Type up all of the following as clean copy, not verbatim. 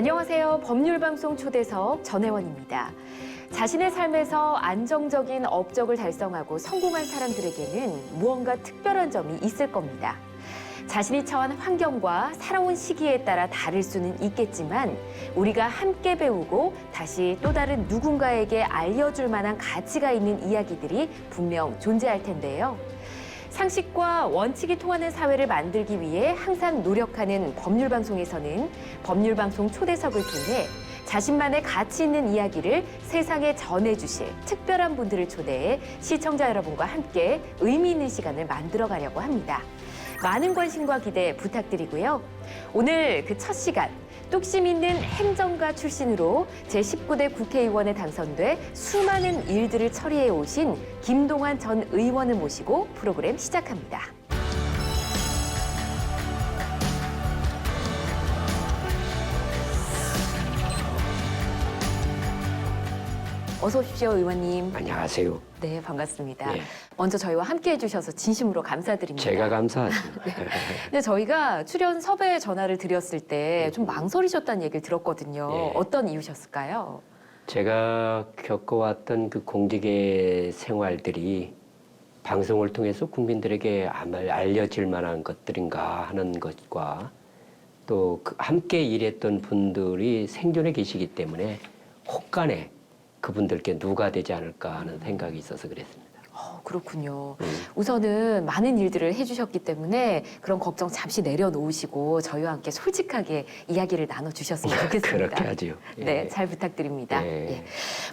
안녕하세요. 법률방송 초대석 전혜원입니다. 자신의 삶에서 안정적인 업적을 달성하고 성공한 사람들에게는 무언가 특별한 점이 있을 겁니다. 자신이 처한 환경과 살아온 시기에 따라 다를 수는 있겠지만 우리가 함께 배우고 다시 또 다른 누군가에게 알려줄 만한 가치가 있는 이야기들이 분명 존재할 텐데요. 상식과 원칙이 통하는 사회를 만들기 위해 항상 노력하는 법률방송에서는 법률방송 초대석을 통해 자신만의 가치 있는 이야기를 세상에 전해주실 특별한 분들을 초대해 시청자 여러분과 함께 의미 있는 시간을 만들어가려고 합니다. 많은 관심과 기대 부탁드리고요. 오늘 그 첫 시간, 뚝심 있는 행정가 출신으로 제19대 국회의원에 당선돼 수많은 일들을 처리해 오신 김동완 전 의원을 모시고 프로그램 시작합니다. 어서 오십시오, 의원님. 안녕하세요. 네, 반갑습니다. 예. 먼저 저희와 함께 해주셔서 진심으로 감사드립니다. 제가 감사하죠. 네. 근데 저희가 출연 섭외 전화를 드렸을 때 좀 망설이셨다는 얘기를 들었거든요. 예. 어떤 이유셨을까요? 제가 겪어왔던 그 공직의 생활들이 방송을 통해서 국민들에게 알려질 만한 것들인가 하는 것과 또 함께 일했던 분들이 생존해 계시기 때문에 혹간에 그분들께 누가 되지 않을까 하는 생각이 있어서 그랬습니다. 그렇군요. 우선은 많은 일들을 해주셨기 때문에 그런 걱정 잠시 내려놓으시고 저희와 함께 솔직하게 이야기를 나눠주셨으면 좋겠습니다. 그렇게 하죠. 예. 네, 잘 부탁드립니다. 예. 예.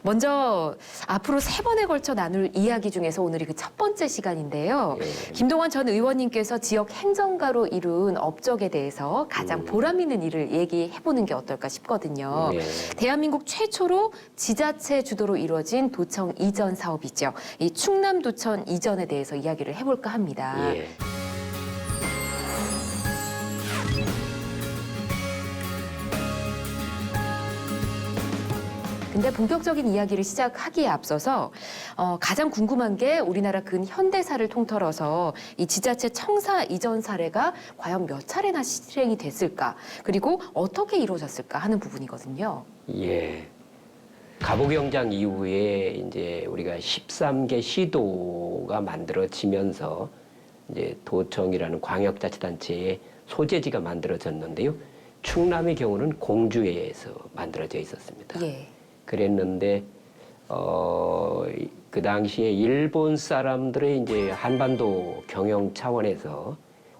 먼저 앞으로 3번에 걸쳐 나눌 이야기 중에서 오늘이 그 첫 번째 시간인데요. 예. 김동완 전 의원님께서 지역 행정가로 이룬 업적에 대해서 가장 보람 있는 일을 얘기해보는 게 어떨까 싶거든요. 예. 대한민국 최초로 지자체 주도로 이루어진 도청 이전 사업이죠. 이 충남도청 이전에 대해서 이야기를 해볼까 합니다. 예. 근데 본격적인 이야기를 시작하기에 앞서서 가장 궁금한 게 우리나라 근현대사를 통틀어서 이 지자체 청사 이전 사례가 과연 몇 차례나 실행이 됐을까, 그리고 어떻게 이루어졌을까 하는 부분이거든요. 예. 가보경장 이후에 이제 우리가 13개 시도가 만들어지면서 이제 도청이라는 광역자치단체의 소재지가 만들어졌는데요. 충남의 경우는 공주에서 만들어져 있었습니다. 예. 그랬는데 그 당시에 일본 사람들의 이제 한반도 경영 차원에서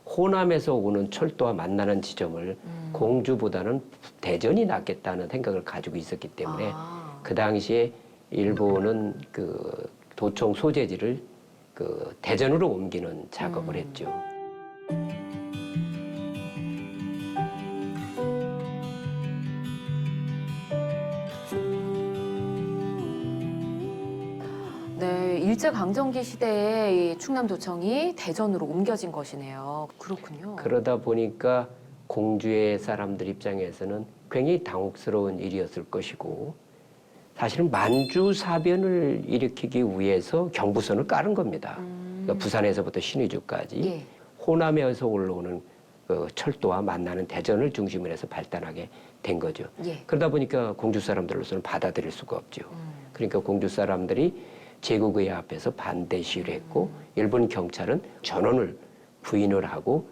호남에서 오는 철도와 만나는 지점을 공주보다는 대전이 낫겠다는 생각을 가지고 있었기 때문에 그 당시에 일본은 그 도청 소재지를 그 대전으로 옮기는 작업을 했죠. 네, 일제강점기 시대에 이 충남도청이 대전으로 옮겨진 것이네요. 그렇군요. 그러다 보니까 공주의 사람들 입장에서는 굉장히 당혹스러운 일이었을 것이고, 사실은 만주사변을 일으키기 위해서 경부선을 깔은 겁니다. 그러니까 부산에서부터 신의주까지 예. 호남에서 올라오는 그 철도와 만나는 대전을 중심으로 해서 발달하게 된 거죠. 예. 그러다 보니까 공주 사람들로서는 받아들일 수가 없죠. 그러니까 공주 사람들이 제국의 앞에서 반대 시위를 했고, 일본 경찰은 전원을 부인을 하고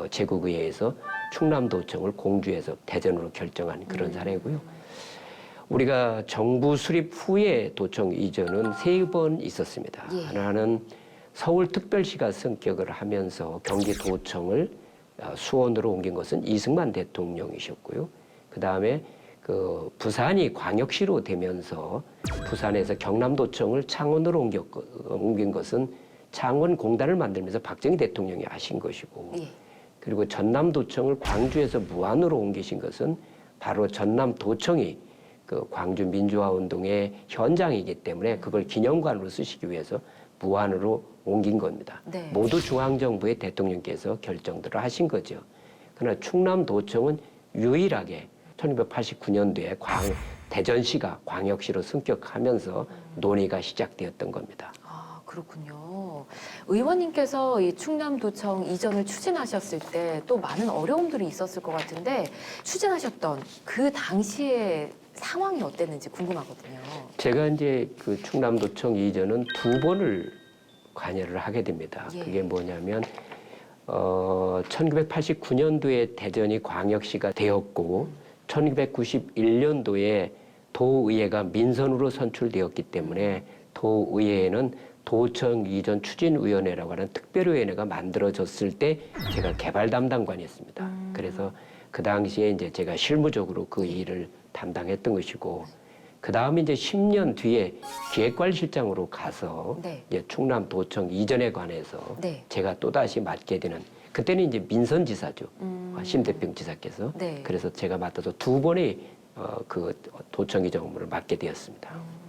제국의회에서 충남도청을 공주에서 대전으로 결정한 그런 사례고요. 우리가 정부 수립 후에 도청 이전은 3번 있었습니다. 예. 하나는 서울특별시가 승격을 하면서 경기도청을 수원으로 옮긴 것은 이승만 대통령이셨고요. 그 다음에 그 부산이 광역시로 되면서 부산에서 경남도청을 창원으로 옮긴 것은 창원공단을 만들면서 박정희 대통령이 하신 것이고, 예. 그리고 전남도청을 광주에서 무안으로 옮기신 것은 바로 전남도청이 그 광주 민주화운동의 현장이기 때문에 그걸 기념관으로 쓰시기 위해서 무안으로 옮긴 겁니다. 네. 모두 중앙정부의 대통령께서 결정들을 하신 거죠. 그러나 충남도청은 유일하게 1989년도에 대전시가 광역시로 승격하면서 논의가 시작되었던 겁니다. 그렇군요. 의원님께서 이 충남도청 이전을 추진하셨을 때 또 많은 어려움들이 있었을 것 같은데 추진하셨던 그 당시의 상황이 어땠는지 궁금하거든요. 제가 이제 그 충남도청 이전은 2번을 관여를 하게 됩니다. 예. 그게 뭐냐면 1989년도에 대전이 광역시가 되었고 1991년도에 도의회가 민선으로 선출되었기 때문에 도의회에는 도청 이전 추진위원회라고 하는 특별위원회가 만들어졌을 때 제가 개발 담당관이었습니다. 그래서 그 당시에 이제 제가 실무적으로 그 일을 담당했던 것이고, 그 다음에 이제 10년 뒤에 기획관리실장으로 가서 네. 이제 충남도청 이전에 관해서 네. 제가 또 다시 맡게 되는, 그때는 이제 민선지사죠. 심대평 지사께서. 네. 그래서 제가 맡아서 2번의 그 도청 이전 업무를 맡게 되었습니다.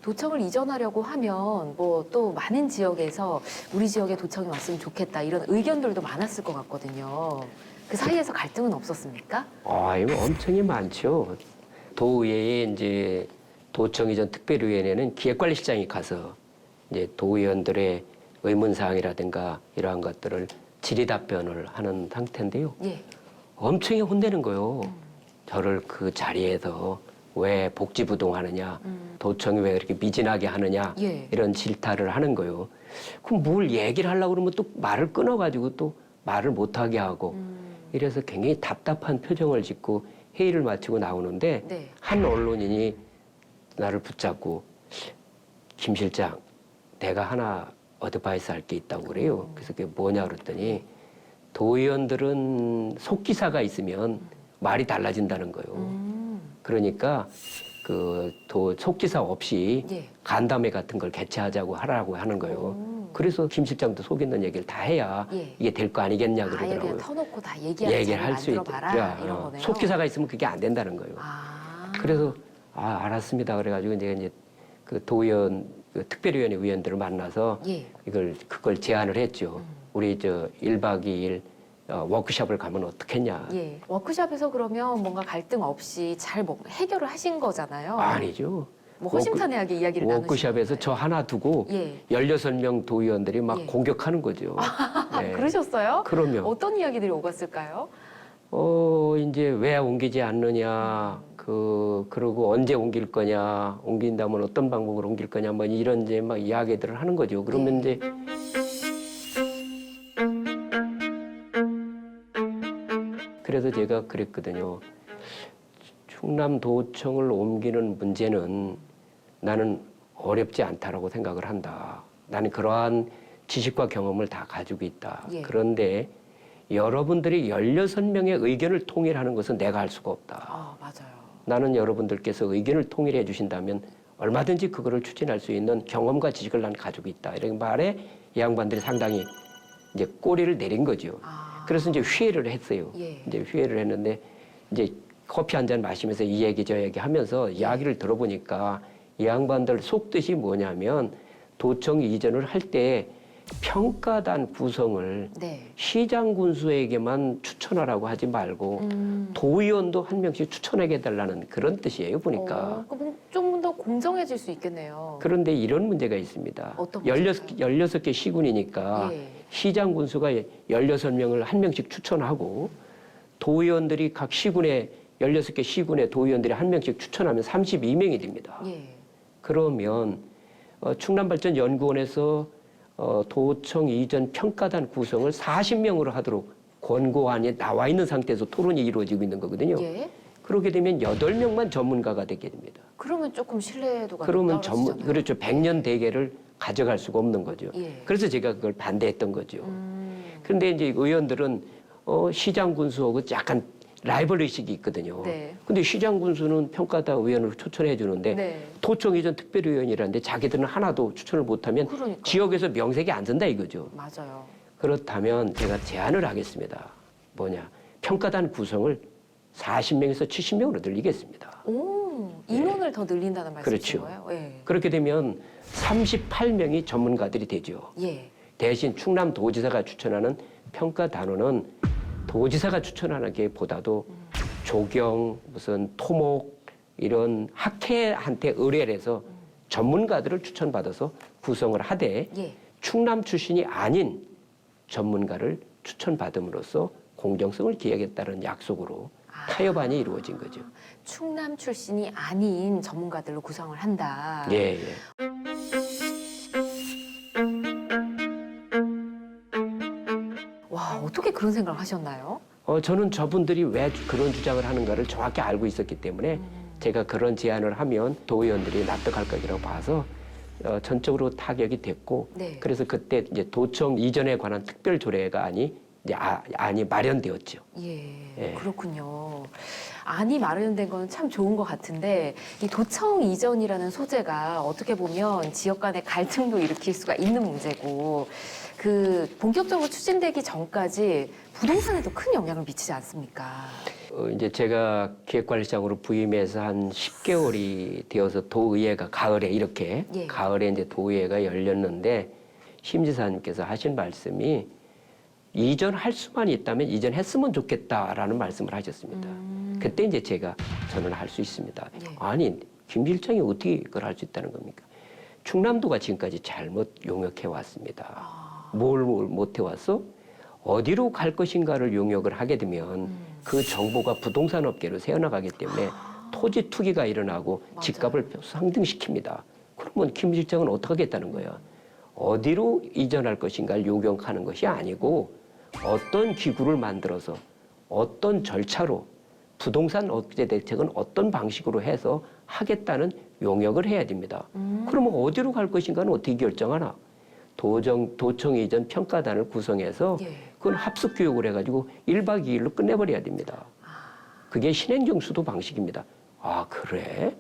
도청을 이전하려고 하면 뭐 또 많은 지역에서 우리 지역에 도청이 왔으면 좋겠다 이런 의견들도 많았을 것 같거든요. 그 사이에서 갈등은 없었습니까? 이거 엄청이 많죠. 도의회에 이제 도청 이전 특별위원회는 기획관리실장이 가서 이제 도의원들의 의문사항이라든가 이러한 것들을 질의 답변을 하는 상태인데요. 예. 엄청이 혼내는 거요. 저를 그 자리에서 왜 복지부동하느냐, 도청이 왜 이렇게 미진하게 하느냐, 예. 이런 질타를 하는 거요. 그럼 뭘 얘기를 하려고 그러면 또 말을 끊어가지고 또 말을 못하게 하고, 이래서 굉장히 답답한 표정을 짓고 회의를 마치고 나오는데, 네. 한 언론인이 나를 붙잡고, 김 실장, 내가 하나 어드바이스 할 게 있다고 그래요. 그래서 그게 뭐냐 그랬더니, 도의원들은 속기사가 있으면 말이 달라진다는 거예요. 그러니까 그 속기사 없이 예. 간담회 같은 걸 개최하자고 하라고 하는 거예요. 그래서 김 실장도 속 있는 얘기를 다 해야 예. 이게 될 거 아니겠냐 아예 그러더라고요. 그냥 터놓고 다 얘기하는 얘기를 자리 할 수 만들어봐라 있다. 이런 거네요. 속기사가 있으면 그게 안 된다는 거예요. 아. 그래서 알았습니다. 그래가지고 이제 그 도의원 그 특별위원회 위원들을 만나서 예. 그걸 제안을 했죠. 우리 1박 2일 워크숍을 가면 어떻겠냐. 예. 워크숍에서 그러면 뭔가 갈등 없이 잘 해결을 하신 거잖아요. 아니죠. 뭐 허심탄회하게 이야기를 나누신 워크숍에서 거예요. 저 하나 두고 예. 16명 도의원들이 막 예. 공격하는 거죠. 네. 그러셨어요? 그러면 어떤 이야기들이 오갔을까요? 이제 왜 옮기지 않느냐, 그러고 언제 옮길 거냐, 옮긴다면 어떤 방법으로 옮길 거냐, 뭐 이런 이제 막 이야기들을 하는 거죠. 그러면 이제 그래서 제가 그랬거든요. 충남도청을 옮기는 문제는 나는 어렵지 않다라고 생각을 한다. 나는 그러한 지식과 경험을 다 가지고 있다. 예. 그런데 여러분들이 16명의 의견을 통일하는 것은 내가 할 수가 없다. 아, 맞아요. 나는 여러분들께서 의견을 통일해 주신다면 얼마든지 그거를 추진할 수 있는 경험과 지식을 난 가지고 있다. 이런 말에 이 양반들이 상당히 이제 꼬리를 내린 거죠. 아. 그래서 이제 회의를 했어요. 예. 이제 회의를 했는데 이제 커피 한 잔 마시면서 이 얘기 저 얘기 하면서 이야기를 들어보니까 이 양반들 속뜻이 뭐냐면 도청 이전을 할 때 평가단 구성을 네. 시장 군수에게만 추천하라고 하지 말고 도의원도 한 명씩 추천하게 해달라는 그런 뜻이에요, 보니까. 좀 더 공정해질 수 있겠네요. 그런데 이런 문제가 있습니다. 어떤 16개 시군이니까 예. 시장 군수가 16명을 한 명씩 추천하고 도의원들이 각 시군에 16개 시군의 도의원들이 한 명씩 추천하면 32명이 됩니다. 예. 그러면 충남발전연구원에서 도청 이전 평가단 구성을 40명으로 하도록 권고안에 나와 있는 상태에서 토론이 이루어지고 있는 거거든요. 예. 그렇게 되면 8명만 전문가가 되게 됩니다. 그러면 조금 신뢰도가 그러면 떨어지잖아요. 그렇죠. 100년 대계를 가져갈 수가 없는 거죠. 예. 그래서 제가 그걸 반대했던 거죠. 그런데 이제 의원들은 시장 군수하고 약간 라이벌 의식이 있거든요. 네. 근데 시장 군수는 평가단 의원을 초청해 주는데 네. 도청 이전 특별위원이라는데 자기들은 하나도 추천을 못하면 그러니까요. 지역에서 명색이 안 선다 이거죠. 맞아요. 그렇다면 제가 제안을 하겠습니다. 뭐냐? 평가단 구성을 40명에서 70명으로 늘리겠습니다. 오, 인원을 더 늘린다는 말씀이신 그렇죠. 거예요? 예. 그렇게 되면 38명이 전문가들이 되죠. 예. 대신 충남도지사가 추천하는 평가단원은 도지사가 추천하는 게 보다도 조경, 무슨 토목 이런 학회한테 의뢰를 해서 전문가들을 추천받아서 구성을 하되 예. 충남 출신이 아닌 전문가를 추천받음으로써 공정성을 기하겠다는 약속으로 타협안이 이루어진 거죠. 충남 출신이 아닌 전문가들로 구성을 한다. 예, 예. 와, 어떻게 그런 생각을 하셨나요? 저는 저분들이 왜 그런 주장을 하는가를 정확히 알고 있었기 때문에 제가 그런 제안을 하면 도의원들이 납득할 것이라고 봐서 전적으로 타격이 됐고 네. 그래서 그때 이제 도청 이전에 관한 특별 조례가 안이 마련되었죠. 예, 그렇군요. 안이 마련된 건 참 좋은 것 같은데 이 도청 이전이라는 소재가 어떻게 보면 지역 간의 갈등도 일으킬 수가 있는 문제고 그 본격적으로 추진되기 전까지 부동산에도 큰 영향을 미치지 않습니까? 이제 제가 기획관리장으로 부임해서 한 10개월이 되어서 도의회가 가을에 이렇게 예. 가을에 이제 도의회가 열렸는데 심 지사님께서 하신 말씀이 이전할 수만 있다면 이전했으면 좋겠다라는 말씀을 하셨습니다. 그때 이제 제가 저는 할 수 있습니다. 예. 아니 김 실장이 어떻게 그걸 할 수 있다는 겁니까? 충남도가 지금까지 잘못 용역해 왔습니다. 뭘 못 해왔어? 어디로 갈 것인가를 용역을 하게 되면 그 정보가 부동산 업계로 새어나가기 때문에 토지 투기가 일어나고 맞아요. 집값을 상등시킵니다. 그러면 김 실장은 어떻게 하겠다는 거야? 어디로 이전할 것인가를 용역하는 것이 아니고 어떤 기구를 만들어서 어떤 절차로 부동산 억제 대책은 어떤 방식으로 해서 하겠다는 용역을 해야 됩니다. 그러면 어디로 갈 것인가는 어떻게 결정하나? 도청 이전 평가단을 구성해서 예. 그건 합숙 교육을 해가지고 1박 2일로 끝내버려야 됩니다. 그게 신행정 수도 방식입니다. 아, 그래?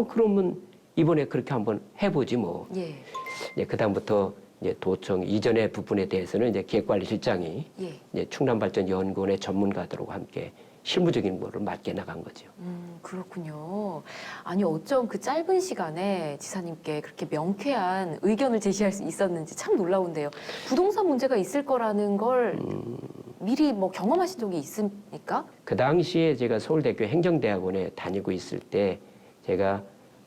그러면 이번에 그렇게 한번 해보지 뭐. 예. 예, 그다음부터 이제 도청 이전의 부분에 대해서는 이제 기획관리실장이 예. 이제 충남발전연구원의 전문가들과 함께 실무적인 거를 맡게 나간 거죠. 그렇군요. 아니 어쩜 그 짧은 시간에 지사님께 그렇게 명쾌한 의견을 제시할 수 있었는지 참 놀라운데요. 부동산 문제가 있을 거라는 걸 미리 뭐 경험하신 적이 있습니까? 그 당시에 제가 서울대학교 행정대학원에 다니고 있을 때 제가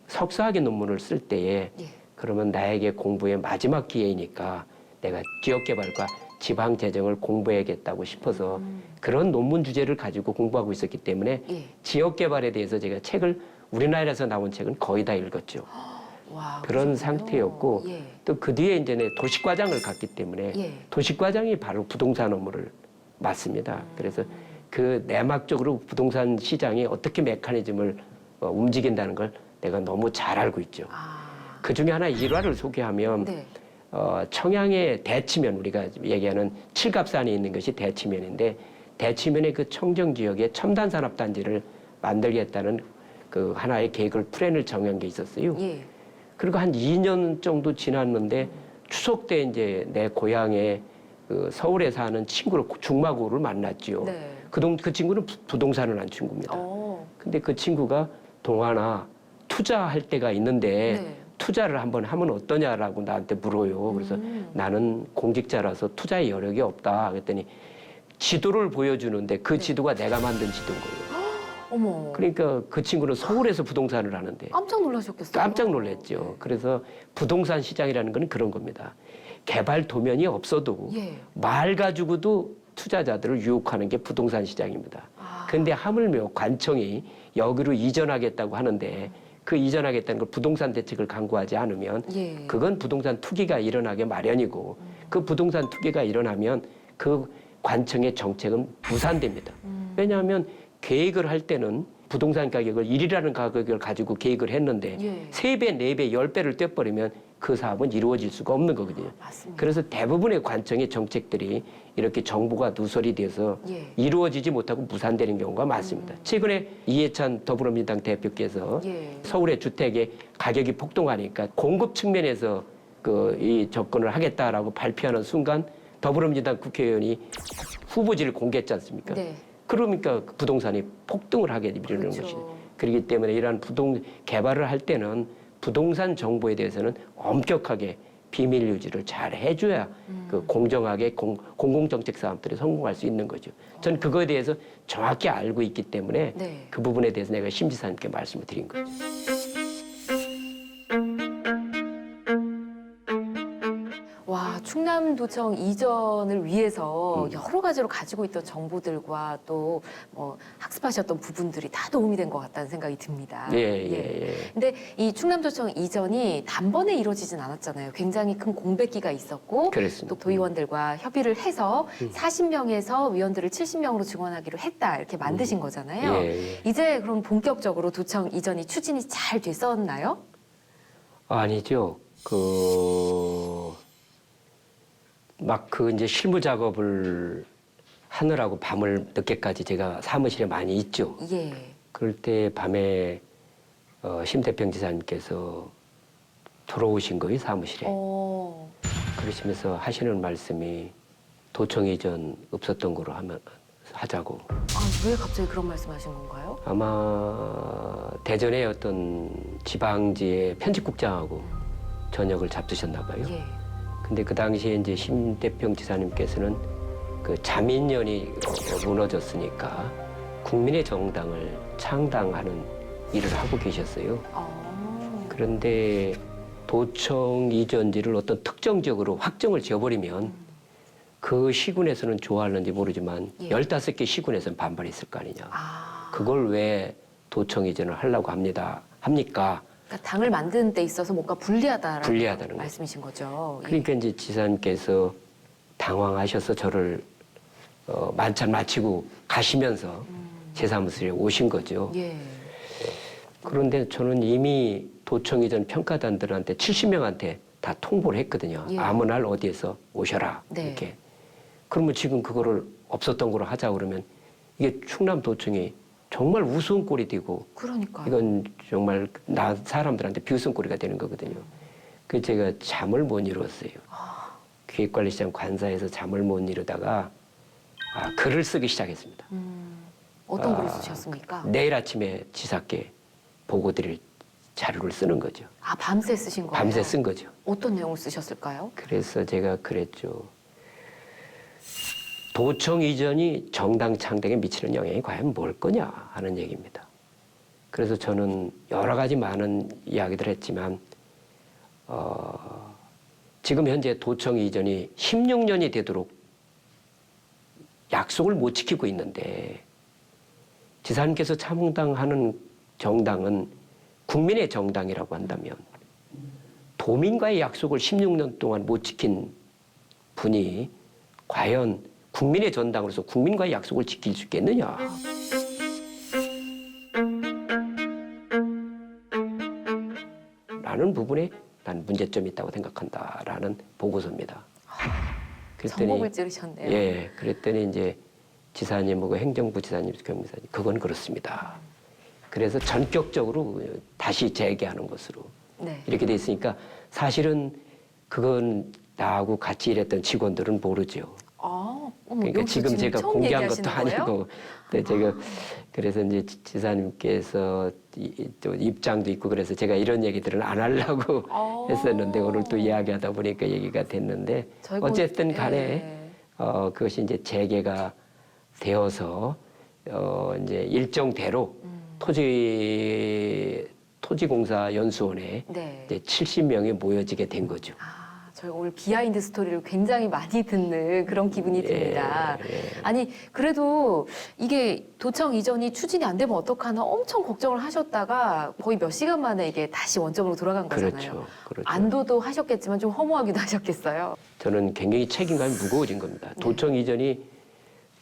석사학위 논문을 쓸 때에 예. 그러면 나에게 공부의 마지막 기회이니까 내가 지역개발과 지방재정을 공부해야겠다고 싶어서 그런 논문 주제를 가지고 공부하고 있었기 때문에 예. 지역개발에 대해서 제가 책을 우리나라에서 나온 책은 거의 다 읽었죠. 와, 그런 그렇군요. 상태였고 예. 또 그 뒤에 이제 도시과장을 갔기 때문에 예. 도시과장이 바로 부동산 업무를 맡습니다. 그래서 그 내막적으로 부동산 시장이 어떻게 메커니즘을 움직인다는 걸 내가 너무 잘 알고 있죠. 그 중에 하나 일화를 소개하면 네. 청양의 대치면 우리가 얘기하는 칠갑산에 있는 것이 대치면인데 대치면의 그 청정 지역에 첨단 산업 단지를 만들겠다는 그 하나의 계획을 플랜을 정한 게 있었어요. 예. 그리고 한 2년 정도 지났는데 추석 때 이제 내 고향에 그 서울에 사는 친구를 중마고를 만났지요. 네. 그 친구는 부동산을 한 친구입니다. 근데 그 친구가 동아나 투자할 때가 있는데 네. 투자를 한번 하면 어떠냐라고 나한테 물어요. 그래서 나는 공직자라서 투자의 여력이 없다. 그랬더니 지도를 보여주는데 그 지도가 내가 만든 지도인 거예요. 어머. 그러니까 그 친구는 서울에서 부동산을 하는데 깜짝 놀라셨겠어요. 깜짝 놀랐죠. 그래서 부동산 시장이라는 건 그런 겁니다. 개발 도면이 없어도 예. 말 가지고도 투자자들을 유혹하는 게 부동산 시장입니다. 아. 근데 하물며 관청이 여기로 이전하겠다고 하는데 그 이전하겠다는 걸 부동산 대책을 강구하지 않으면 예. 그건 부동산 투기가 일어나게 마련이고 그 부동산 투기가 일어나면 그 관청의 정책은 무산됩니다. 왜냐하면 계획을 할 때는 부동산 가격을 1이라는 가격을 가지고 계획을 했는데 예. 3배, 4배, 10배를 떼버리면 그 사업은 이루어질 수가 없는 거거든요. 맞습니다. 그래서 대부분의 관청의 정책들이 이렇게 정부가 누설이 돼서 예. 이루어지지 못하고 무산되는 경우가 많습니다. 최근에 이해찬 더불어민주당 대표께서 예. 서울의 주택의 가격이 폭등하니까 공급 측면에서 이 접근을 하겠다라고 발표하는 순간 더불어민주당 국회의원이 후보지를 공개했지 않습니까? 네. 그러니까 부동산이 폭등을 하게 되는 그렇죠. 것이죠. 그렇기 때문에 이러한 개발을 할 때는 부동산 정보에 대해서는 엄격하게 비밀 유지를 잘 해줘야 그 공정하게 공공정책 사업들이 성공할 수 있는 거죠. 전 그거에 대해서 정확히 알고 있기 때문에 네. 그 부분에 대해서 내가 심 지사님께 말씀을 드린 거죠. 충남도청 이전을 위해서 음. 여러 가지로 가지고 있던 정보들과 또 뭐 학습하셨던 부분들이 다 도움이 된 것 같다는 생각이 듭니다. 예. 근데 이 충남도청 이전이 단번에 이루어지진 않았잖아요. 굉장히 큰 공백기가 있었고 그렇습니다. 또 도의원들과 협의를 해서 40명에서 위원들을 70명으로 증원하기로 했다 이렇게 만드신 거잖아요. 예. 이제 그럼 본격적으로 도청 이전이 추진이 잘 됐었나요? 아니죠. 이제 실무 작업을 하느라고 밤을 늦게까지 제가 사무실에 많이 있죠. 예. 그럴 때 밤에 심대평 지사님께서 들어오신 거예요, 사무실에. 그러시면서 하시는 말씀이 도청 이전 없었던 거로 하자고. 왜 갑자기 그런 말씀하신 건가요? 아마 대전의 어떤 지방지의 편집국장하고 저녁을 잡수셨나 봐요. 예. 근데 그 당시에 이제 심대평 지사님께서는 그 자민련이 무너졌으니까 국민의 정당을 창당하는 일을 하고 계셨어요. 그런데 도청 이전지를 어떤 특정적으로 확정을 지어버리면 그 시군에서는 좋아하는지 모르지만 예. 15개 시군에서는 반발했을 거 아니냐. 그걸 왜 도청 이전을 하려고 합니까? 그러니까 당을 만드는 데 있어서 뭔가 불리하다는 불리하다는 말씀이신 거죠. 그러니까 이제 지사님께서 당황하셔서 저를 만찬 마치고 가시면서 제 사무실에 오신 거죠. 예. 그런데 저는 이미 도청 이전 평가단들한테 70명한테 다 통보를 했거든요. 예. 아무 날 어디에서 오셔라. 네. 이렇게. 그러면 지금 그거를 없었던 거로 하자 그러면 이게 충남도청이 정말 우스운 꼴이 되고 그러니까요. 이건 정말 사람들한테 비웃음거리가 되는 거거든요. 그래서 제가 잠을 못 이뤘어요. 기획관리시장 관사에서 잠을 못 이루다가 글을 쓰기 시작했습니다. 어떤 글을 쓰셨습니까? 내일 아침에 지사께 보고 드릴 자료를 쓰는 거죠. 밤새 쓰신 거예요? 밤새 쓴 거죠. 어떤 내용을 쓰셨을까요? 그래서 제가 그랬죠. 도청 이전이 정당 창당에 미치는 영향이 과연 뭘 거냐 하는 얘기입니다. 그래서 저는 여러 가지 많은 이야기들을 했지만 지금 현재 도청 이전이 16년이 되도록 약속을 못 지키고 있는데 지사님께서 창당하는 정당은 국민의 정당이라고 한다면 도민과의 약속을 16년 동안 못 지킨 분이 과연 국민의 전당으로서 국민과의 약속을 지킬 수 있겠느냐. 라는 부분에 난 문제점이 있다고 생각한다라는 보고서입니다. 전목을 찌르셨네요. 예, 그랬더니 이제 지사님하고 행정부 지사님, 경비사님 그건 그렇습니다. 그래서 전격적으로 다시 재개하는 것으로 네. 이렇게 돼 있으니까 사실은 그건 나하고 같이 일했던 직원들은 모르죠. 그러니까 지금 제가 공개한 것도 아니고, 근데 제가 그래서 이제 지사님께서 또 입장도 있고 그래서 제가 이런 얘기들은 안 하려고 했었는데 오늘 또 이야기하다 보니까 얘기가 됐는데 어쨌든 간에 그것이 이제 재개가 되어서 이제 일정대로 토지공사 연수원에 네. 이제 70명이 모여지게 된 거죠. 저희 오늘 비하인드 스토리를 굉장히 많이 듣는 그런 기분이 듭니다. 아니 그래도 이게 도청 이전이 추진이 안 되면 어떡하나 엄청 걱정을 하셨다가 거의 몇 시간 만에 이게 다시 원점으로 돌아간 거잖아요. 그렇죠. 안도도 하셨겠지만 좀 허무하기도 하셨겠어요. 저는 굉장히 책임감이 무거워진 겁니다. 도청 이전이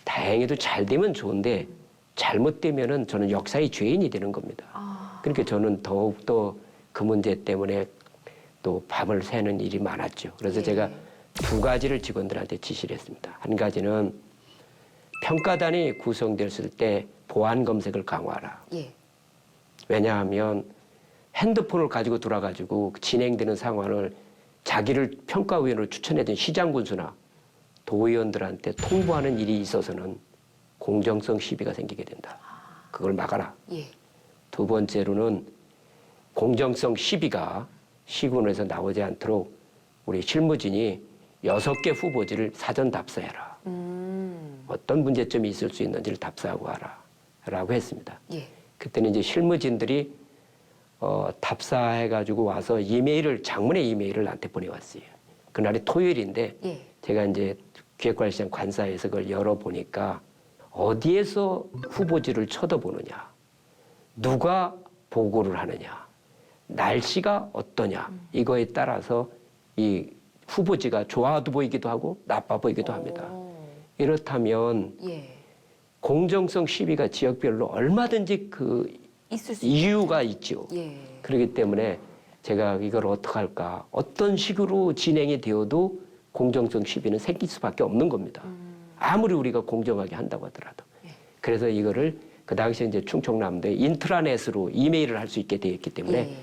다행히도 잘 되면 좋은데 잘못되면은 저는 역사의 죄인이 되는 겁니다. 그러니까 저는 더욱더 그 문제 때문에 또 밤을 새는 일이 많았죠. 그래서 제가 두 가지를 직원들한테 지시를 했습니다. 한 가지는 평가단이 구성됐을 때 보안 검색을 강화하라. 왜냐하면 핸드폰을 가지고 돌아가지고 진행되는 상황을 자기를 평가위원으로 추천해준 시장군수나 도의원들한테 통보하는 일이 있어서는 공정성 시비가 생기게 된다. 그걸 막아라. 두 번째로는 공정성 시비가 시군에서 나오지 않도록 우리 실무진이 6개 후보지를 사전 답사해라. 어떤 문제점이 있을 수 있는지를 답사하고 와라. 라고 했습니다. 그때는 이제 실무진들이 답사해가지고 와서 장문의 이메일을 나한테 보내왔어요. 그날이 토요일인데 예. 제가 이제 기획관리시장 관사에서 그걸 열어보니까 어디에서 후보지를 쳐다보느냐, 누가 보고를 하느냐, 날씨가 어떠냐, 이거에 따라서 이 후보지가 좋아도 보이기도 하고 나빠 보이기도 합니다. 이렇다면 예. 공정성 시비가 지역별로 얼마든지 그 있을 수 이유가 있죠. 예. 그렇기 때문에 제가 이걸 어떻게 할까, 어떤 식으로 진행이 되어도 공정성 시비는 생길 수밖에 없는 겁니다. 아무리 우리가 공정하게 한다고 하더라도. 예. 그래서 이거를 그 당시에 이제 충청남도에 인트라넷으로 이메일을 할 수 있게 되어 있기 때문에 예.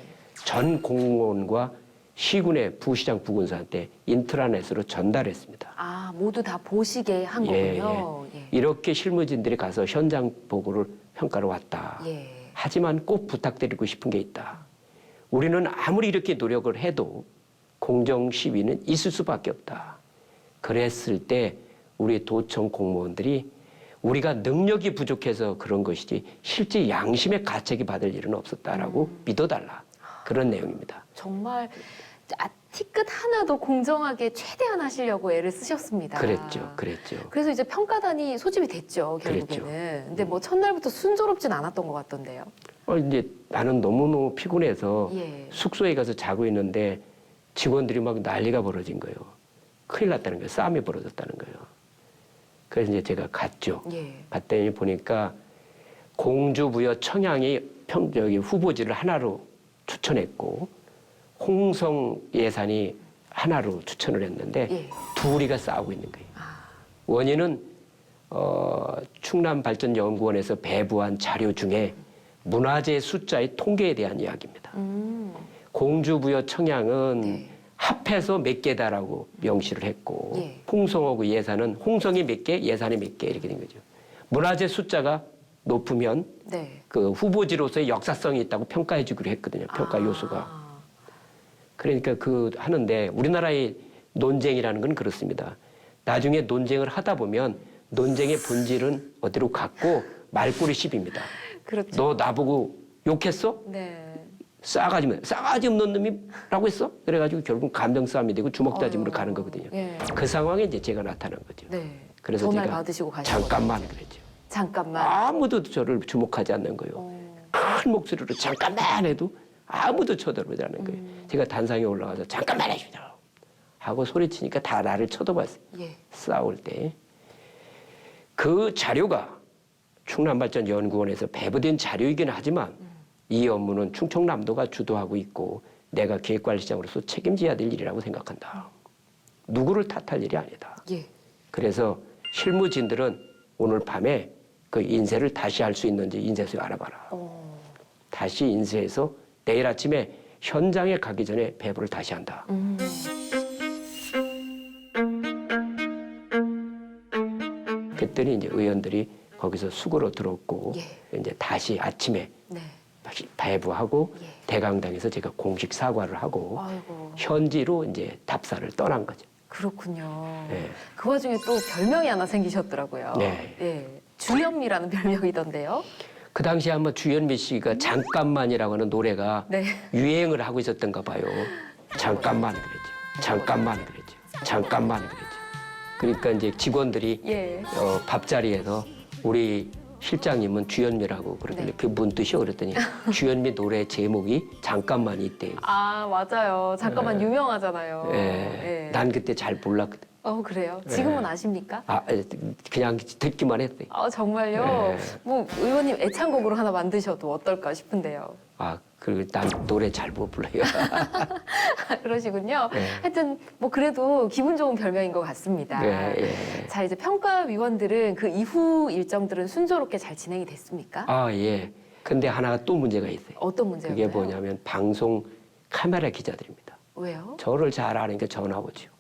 전 공무원과 시군의 부시장 부군사한테 인트라넷으로 전달했습니다. 아, 모두 다 보시게 한 예, 거군요. 예. 이렇게 실무진들이 가서 현장 보고를 평가를 왔다. 예. 하지만 꼭 부탁드리고 싶은 게 있다. 우리는 아무리 이렇게 노력을 해도 공정 시비는 있을 수밖에 없다. 그랬을 때 우리 도청 공무원들이 우리가 능력이 부족해서 그런 것이지 실제 양심의 가책이 받을 일은 없었다라고 믿어달라. 그런 내용입니다. 정말 티끝 하나도 공정하게 최대한 하시려고 애를 쓰셨습니다. 그랬죠. 그랬죠. 그래서 이제 평가단이 소집이 됐죠, 결국에는. 그랬죠. 근데 뭐 첫날부터 순조롭진 않았던 것 같던데요. 이제 나는 너무너무 피곤해서 예. 숙소에 가서 자고 있는데 직원들이 막 난리가 벌어진 거예요. 큰일 났다는 거예요. 싸움이 벌어졌다는 거예요. 그래서 이제 제가 갔죠. 예. 갔더니 보니까 공주부여 청양이 저기 후보지를 하나로 추천했고 홍성 예산이 하나로 추천을 했는데 예. 둘이가 싸우고 있는 거예요. 아, 원인은 충남발전연구원에서 배부한 자료 중에 문화재 숫자의 통계에 대한 이야기입니다. 공주부여 청양은 네. 합해서 몇 개다라고 명시를 했고 예. 홍성하고 예산은 홍성이 몇 개, 예산이 몇 개 이렇게 된 거죠. 문화재 숫자가 높으면 네. 그 후보지로서의 역사성이 있다고 평가해 주기로 했거든요. 평가 요소가. 아, 그러니까 그 하는데 우리나라의 논쟁이라는 건 그렇습니다. 나중에 논쟁을 하다 보면 논쟁의 본질은 어디로 갔고 말꼬리 시비입니다. 그렇죠. 너 나보고 욕했어? 네. 싸가지 없는 놈이라고 했어? 그래가지고 결국 감정 싸움이 되고 주먹 다짐으로 가는 거거든요. 예. 그 상황에 이제 제가 나타난 거죠. 네. 그래서 전화를 제가 받으시고 가신 잠깐만 거죠. 그랬죠. 잠깐만. 아무도 저를 주목하지 않는 거예요. 큰 목소리로 잠깐만 해도 아무도 쳐다보지 않는 거예요. 제가 단상에 올라가서 잠깐만 해주죠 하고 소리치니까 다 나를 쳐다봤어요. 예. 싸울 때. 그 자료가 충남발전연구원에서 배부된 자료이긴 하지만 이 업무는 충청남도가 주도하고 있고 내가 기획관리시장으로서 책임져야 될 일이라고 생각한다. 누구를 탓할 일이 아니다. 예. 그래서 실무진들은 오늘 밤에 그 인쇄를 다시 할 수 있는지 인쇄소에 알아봐라. 다시 인쇄해서 내일 아침에 현장에 가기 전에 배부를 다시 한다. 그랬더니 이제 의원들이 거기서 수고로 들었고 예. 이제 다시 아침에 네. 다시 배부하고 예. 대강당에서 제가 공식 사과를 하고 아이고. 현지로 이제 답사를 떠난 거죠. 그렇군요. 네. 그 와중에 또 별명이 하나 생기셨더라고요. 네. 예. 주현미라는 별명이던데요. 그 당시에 아마 주현미 씨가 잠깐만이라고 하는 노래가 네. 유행을 하고 있었던가 봐요. 잠깐만 그랬죠. 잠깐만 그랬죠. 잠깐만 그랬죠. 그러니까 이제 직원들이 예. 밥자리에서 우리 실장님은 주현미라고 그러길래 네. 그게 뭔 뜻이요? 그랬더니 주현미 노래 제목이 잠깐만이 있대요. 아, 맞아요. 잠깐만 유명하잖아요. 예. 예. 난 그때 잘 몰랐거든. 그래요? 지금은 아십니까? 그냥 듣기만 했대. 아, 정말요? 예. 뭐 의원님 애창곡으로 하나 만드셔도 어떨까 싶은데요. 그리고 난 노래 잘 못 불러요. 그러시군요. 예. 하여튼 뭐 그래도 기분 좋은 별명인 것 같습니다. 예. 자, 이제 평가위원들은 그 이후 일정들은 순조롭게 잘 진행이 됐습니까? 예. 근데 하나가 또 문제가 있어요. 어떤 문제였나요? 그게 뭐냐면 방송 카메라 기자들입니다. 왜요? 저를 잘 아니까 전화 오죠.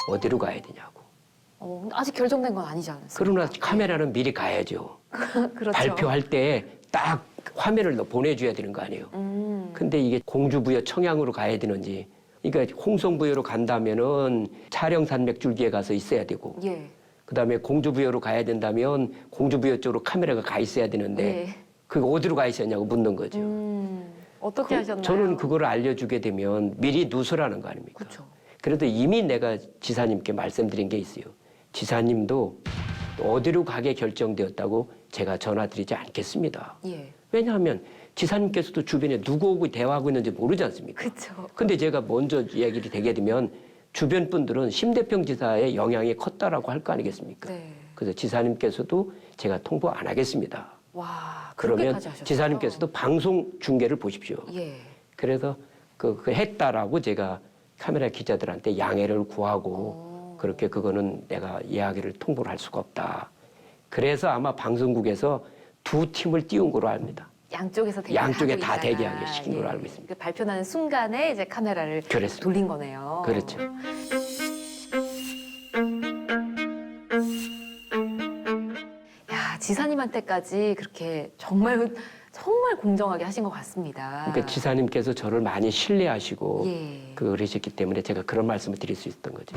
어디로 가야 되냐고. 아직 결정된 건 아니지 않습니까? 그러나 카메라는 미리 가야죠. 그렇죠. 발표할 때 딱 화면을 보내줘야 되는 거 아니에요. 근데 이게 공주부여 청양으로 가야 되는지, 그러니까 홍성부여로 간다면은 촬영산맥줄기에 가서 있어야 되고, 예. 그다음에 공주부여로 가야 된다면 공주부여 쪽으로 카메라가 가 있어야 되는데 예. 그게 어디로 가 있었냐고 묻는 거죠. 어떻게 하셨나요? 저는 그걸 알려주게 되면 미리 누설하는 거 아닙니까? 그렇죠. 그래도 이미 내가 지사님께 말씀드린 게 있어요. 지사님도 어디로 가게 결정되었다고 제가 전화드리지 않겠습니다. 예. 왜냐하면 지사님께서도 주변에 누구 오고 대화하고 있는지 모르지 않습니까? 그렇죠. 근데 제가 먼저 이야기를 되게 되면 주변 분들은 심대평 지사의 영향이 컸다라고 할 거 아니겠습니까? 네. 그래서 지사님께서도 제가 통보 안 하겠습니다. 와, 그러면 그렇게까지 하셨어요? 지사님께서도 방송 중계를 보십시오. 예. 그래서 그 했다라고 제가 카메라 기자들한테 양해를 구하고 그렇게 그거는 내가 이야기를 통보를 할 수가 없다. 그래서 아마 방송국에서 두 팀을 띄운 걸로 압니다. 양쪽에서 대기를 양쪽에 하고 다 있다가, 대기하게 시킨 걸로 알고 있습니다. 그 발표나는 순간에 이제 카메라를 그렇습니다. 돌린 거네요. 그렇죠. 야, 지사님한테까지 그렇게 정말 공정하게 하신 것 같습니다. 그러니까 지사님께서 저를 많이 신뢰하시고 예. 그러셨기 때문에 제가 그런 말씀을 드릴 수 있었던 거죠.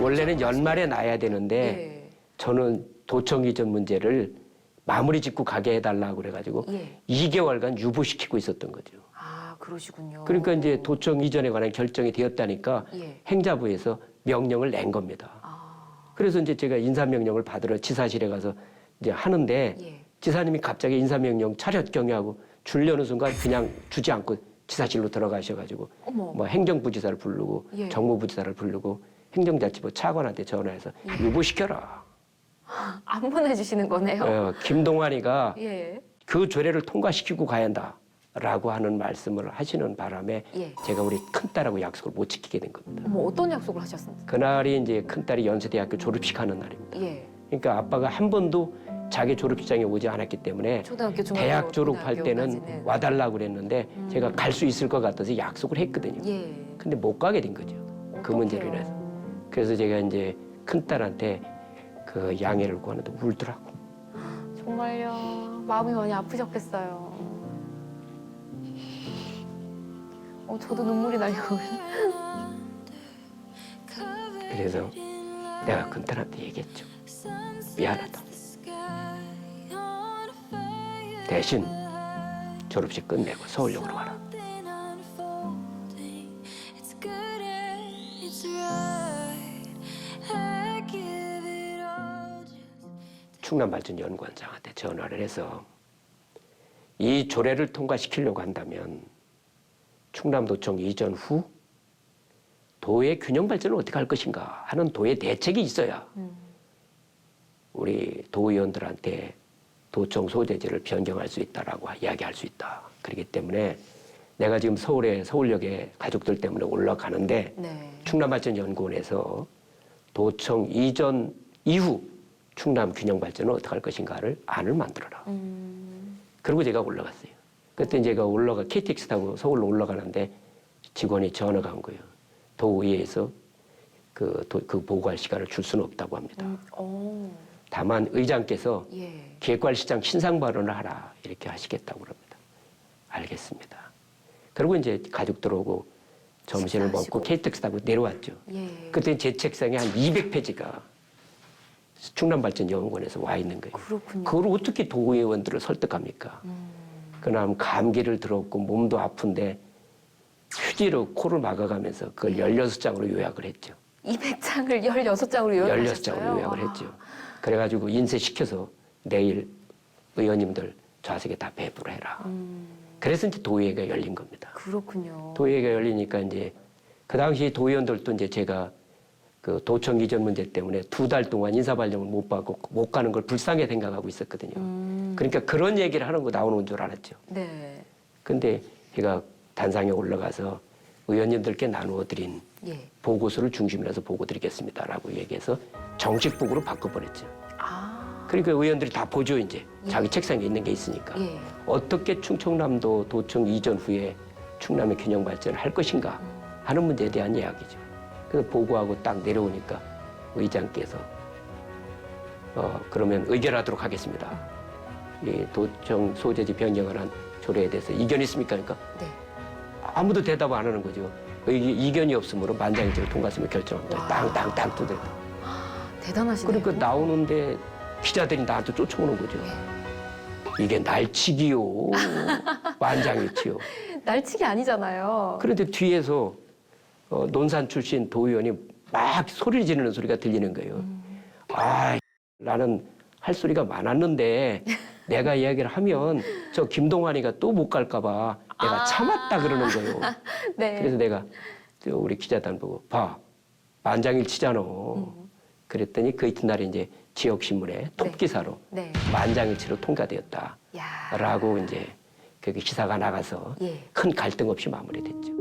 원래는 연말에 나야 되는데 예. 저는 도청 이전 문제를 마무리 짓고 가게 해달라고 그래가지고 예. 2개월간 유보시키고 있었던 거죠. 아, 그러시군요. 그러니까 이제 도청 이전에 관한 결정이 되었다니까 예. 행자부에서 명령을 낸 겁니다. 아, 그래서 이제 제가 인사명령을 받으러 지사실에 가서 이제 하는데 예. 지사님이 갑자기 인사명령 차렷 경위하고 주려는 순간 그냥 주지 않고 지사실로 들어가셔가지고 어머. 뭐 행정부지사를 부르고 예. 정무부지사를 부르고 행정자치부 차관한테 전화해서 유보시켜라. 안 보내주시는 거네요. 김동완이가 예. 그 조례를 통과시키고 가야 한다라고 하는 말씀을 하시는 바람에 예. 제가 우리 큰딸하고 약속을 못 지키게 된 겁니다. 어머, 어떤 약속을 하셨습니까? 그날이 이제 큰딸이 연세대학교 졸업식 하는 날입니다. 예. 그러니까 아빠가 한 번도 자기 졸업식장에 오지 않았기 때문에 초등학교, 중학교, 대학 졸업할 때는 고등학교까지는. 와달라고 그랬는데 제가 갈 수 있을 것 같아서 약속을 했거든요. 예. 근데 못 가게 된 거죠. 그 문제로 인해서. 그래서 제가 이제 큰딸한테 그 양해를 구하는데 울더라고. 정말요. 마음이 많이 아프셨겠어요. 저도 눈물이 나려고. 그래서 내가 큰딸한테 얘기했죠. 미안하다. 대신 졸업식 끝내고 서울역으로 와라. 충남발전연구원장한테 전화를 해서 이 조례를 통과시키려고 한다면 충남도청 이전 후 도의 균형 발전을 어떻게 할 것인가 하는 도의 대책이 있어야 우리 도의원들한테 도청 소재지를 변경할 수 있다라고 이야기할 수 있다. 그렇기 때문에 내가 지금 서울역에 가족들 때문에 올라가는데 네. 충남발전연구원에서 도청 이전 이후 충남 균형 발전을 어떻게 할 것인가를 안을 만들어라. 그리고 제가 올라갔어요. 그때 제가 KTX 타고 서울로 올라가는데 직원이 전화가 온 거예요. 도의회에서 그 보고할 시간을 줄 수는 없다고 합니다. 다만 의장께서 예. 기획관리실장 신상 발언을 하라 이렇게 하시겠다고 그럽니다. 알겠습니다. 그리고 이제 가족들 오고 점심을 식사하시고. 먹고 KTX 타고 내려왔죠. 예. 그때 제 책상에 한 200페이지가 충남발전연구원에서 와 있는 거예요. 그렇군요. 그걸 어떻게 도의원들을 설득합니까? 그럼 감기를 들었고 몸도 아픈데 휴지로 코를 막아가면서 그걸 16장으로 요약을 했죠. 200장을 16장으로 요약하셨어요? 16장으로 요약을 했죠. 그래가지고 인쇄시켜서 내일 의원님들 좌석에 다 배부를 해라. 그래서 이제 도의회가 열린 겁니다. 그렇군요. 도의회가 열리니까 이제 그 당시 도의원들도 이제 제가 그 도청 이전 문제 때문에 2달 동안 인사발령을 못 받고 못 가는 걸 불쌍하게 생각하고 있었거든요. 그러니까 그런 얘기를 하는 거 나오는 줄 알았죠. 네. 근데 제가 단상에 올라가서 의원님들께 나누어 드린 예. 보고서를 중심으로 해서 보고 드리겠습니다라고 얘기해서 정식 보고로 바꿔버렸죠. 아. 그러니까 의원들이 다 보죠, 이제. 자기 책상에 있는 게 있으니까. 예. 어떻게 충청남도 도청 이전 후에 충남의 균형 발전을 할 것인가 하는 문제에 대한 이야기죠. 그래서 보고하고 딱 내려오니까 의장께서 그러면 의결하도록 하겠습니다. 이 도청 소재지 변경을 한 조례에 대해서 이견이 있습니까? 그러니까 네. 아무도 대답 안 하는 거죠. 이견이 없으므로 만장일치로 통과했으면 결정합니다. 와. 땅땅땅 두드려. 대단하시네요. 그러니까 나오는데 기자들이 나한테 쫓아오는 거죠. 이게 날치기요. 만장일치요. 날치기 아니잖아요. 그런데 뒤에서 논산 출신 도의원이 막 소리 지르는 소리가 들리는 거예요. 아, 나는 할 소리가 많았는데 내가 이야기를 하면 저 김동완이가 또 못 갈까 봐 내가 참았다 그러는 거예요. 네. 그래서 내가 우리 기자단 보고 봐. 만장일치잖아. 그랬더니 그 이튿날에 이제 지역신문에 톱기사로 네. 만장일치로 통과되었다. 야. 라고 이제 그 기사가 나가서 예. 큰 갈등 없이 마무리됐죠.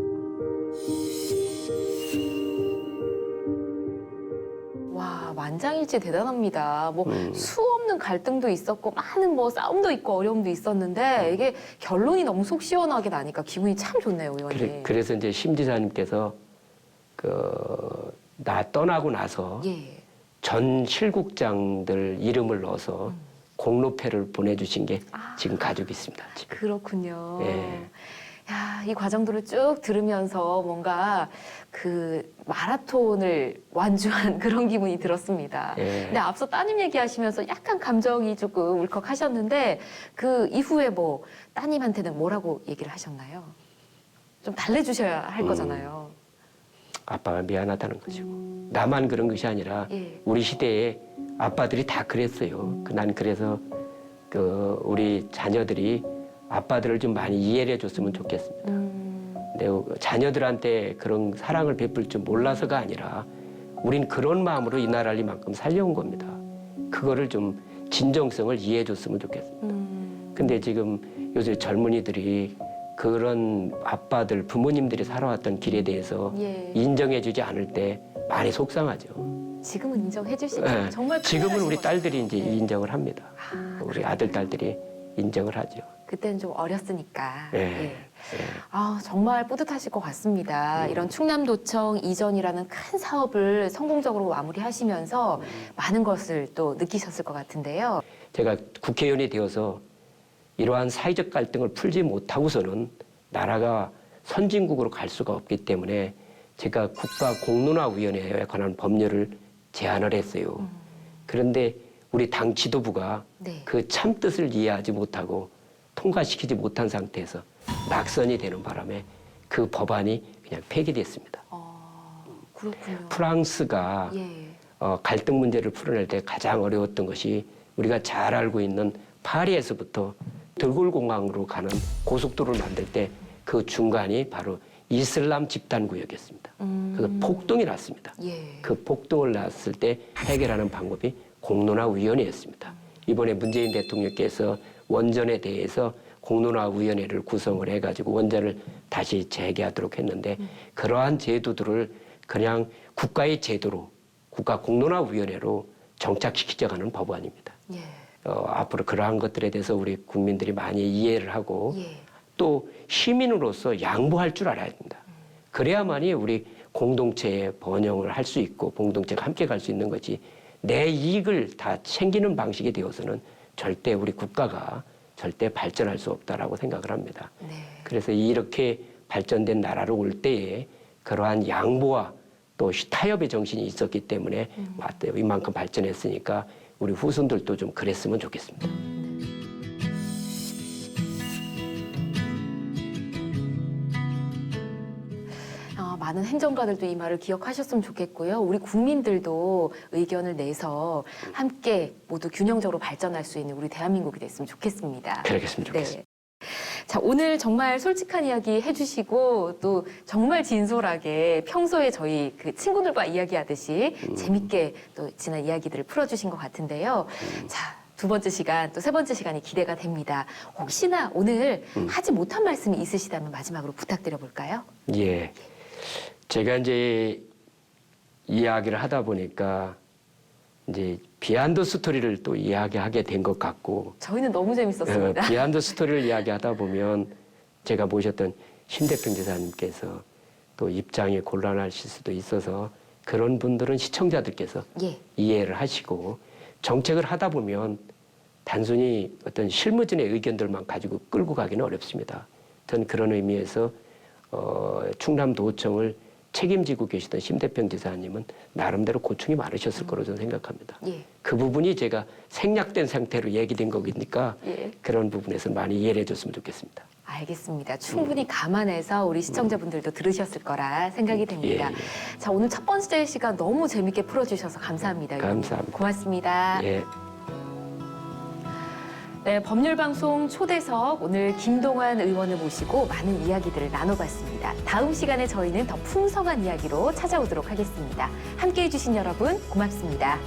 와, 만장일치 대단합니다. 뭐 수 없는 갈등도 있었고 많은 뭐 싸움도 있고 어려움도 있었는데 이게 결론이 너무 속 시원하게 나니까 기분이 참 좋네요, 의원님. 그래서 이제 심 지사님께서 나 떠나고 나서 예. 전 실국장들 이름을 넣어서 공로패를 보내주신 게 지금 가지고 있습니다. 지금. 그렇군요. 예. 야, 이 과정들을 쭉 들으면서 뭔가 그 마라톤을 완주한 그런 기분이 들었습니다. 예. 근데 앞서 따님 얘기하시면서 약간 감정이 조금 울컥하셨는데 그 이후에 뭐 따님한테는 뭐라고 얘기를 하셨나요? 좀 달래주셔야 할 거잖아요. 아빠가 미안하다는 거죠. 나만 그런 것이 아니라 예. 우리 시대에 아빠들이 다 그랬어요. 난 그래서 우리 자녀들이 아빠들을 좀 많이 이해를 해줬으면 좋겠습니다. 근데 자녀들한테 그런 사랑을 베풀 줄 몰라서가 아니라 우린 그런 마음으로 이 나라를 이만큼 살려온 겁니다. 그거를 좀 진정성을 이해해줬으면 좋겠습니다. 근데 지금 요새 젊은이들이 그런 아빠들, 부모님들이 살아왔던 길에 대해서 예. 인정해주지 않을 때 많이 속상하죠. 지금은 인정해 주시죠. 네. 정말 지금은 우리 큰일 나신 딸들이 거죠. 이제 네. 인정을 합니다. 우리 아들, 딸들이 인정을 하죠. 그때는 좀 어렸으니까. 예. 예. 예. 아, 정말 뿌듯하실 것 같습니다. 이런 충남도청 이전이라는 큰 사업을 성공적으로 마무리하시면서 많은 것을 또 느끼셨을 것 같은데요. 제가 국회의원이 되어서 이러한 사회적 갈등을 풀지 못하고서는 나라가 선진국으로 갈 수가 없기 때문에 제가 국가공론화위원회에 관한 법률을 제안을 했어요. 그런데 우리 당 지도부가 네. 그 참뜻을 이해하지 못하고 통과시키지 못한 상태에서 낙선이 되는 바람에 그 법안이 그냥 폐기됐습니다. 그렇군요. 프랑스가 예. 갈등 문제를 풀어낼 때 가장 어려웠던 것이 우리가 잘 알고 있는 파리에서부터 드골공항으로 가는 고속도로를 만들 때 그 중간이 바로 이슬람 집단 구역이었습니다. 그래서 폭동이 났습니다. 예. 그 폭동을 났을 때 해결하는 방법이 공론화위원회였습니다. 이번에 문재인 대통령께서 원전에 대해서 공론화위원회를 구성을 해가지고 원전을 다시 재개하도록 했는데 그러한 제도들을 그냥 국가의 제도로 국가공론화위원회로 정착시키자고 하는 법안입니다. 예. 앞으로 그러한 것들에 대해서 우리 국민들이 많이 이해를 하고 예. 또 시민으로서 양보할 줄 알아야 됩니다. 그래야만이 우리 공동체의 번영을 할 수 있고 공동체가 함께 갈 수 있는 거지 내 이익을 다 챙기는 방식이 되어서는 절대 우리 국가가 절대 발전할 수 없다라고 생각을 합니다. 네. 그래서 이렇게 발전된 나라로 올 때에 그러한 양보와 또 타협의 정신이 있었기 때문에 맞다 이만큼 발전했으니까 우리 후손들도 좀 그랬으면 좋겠습니다. 많은 행정가들도 이 말을 기억하셨으면 좋겠고요. 우리 국민들도 의견을 내서 함께 모두 균형적으로 발전할 수 있는 우리 대한민국이 됐으면 좋겠습니다. 그러겠으면 좋겠습니다. 네. 자, 오늘 정말 솔직한 이야기 해주시고 또 정말 진솔하게 평소에 저희 그 친구들과 이야기하듯이 재밌게 또 지난 이야기들을 풀어주신 것 같은데요. 자, 두 번째 시간, 또 세 번째 시간이 기대가 됩니다. 혹시나 오늘 하지 못한 말씀이 있으시다면 마지막으로 부탁드려 볼까요? 예. 제가 이제 이야기를 하다 보니까 이제 비하인드 스토리를 또 이야기하게 된 것 같고 저희는 너무 재밌었습니다. 비하인드 스토리를 이야기하다 보면 제가 모셨던 심대평 지사님께서 또 입장이 곤란하실 수도 있어서 그런 분들은 시청자들께서 예. 이해를 하시고 정책을 하다 보면 단순히 어떤 실무진의 의견들만 가지고 끌고 가기는 어렵습니다. 저는 그런 의미에서 충남도청을 책임지고 계시던 심대평 지사님은 나름대로 고충이 많으셨을 거로 저는 생각합니다. 예. 그 부분이 제가 생략된 상태로 얘기된 거니까 예. 그런 부분에서 많이 이해를 해줬으면 좋겠습니다. 알겠습니다. 충분히 감안해서 우리 시청자분들도 들으셨을 거라 생각이 됩니다. 예, 예. 자, 오늘 첫 번째 시간 너무 재밌게 풀어주셔서 감사합니다. 의원님. 감사합니다. 고맙습니다. 예. 네, 법률방송 초대석 오늘 김동완 의원을 모시고 많은 이야기들을 나눠봤습니다. 다음 시간에 저희는 더 풍성한 이야기로 찾아오도록 하겠습니다. 함께해 주신 여러분 고맙습니다.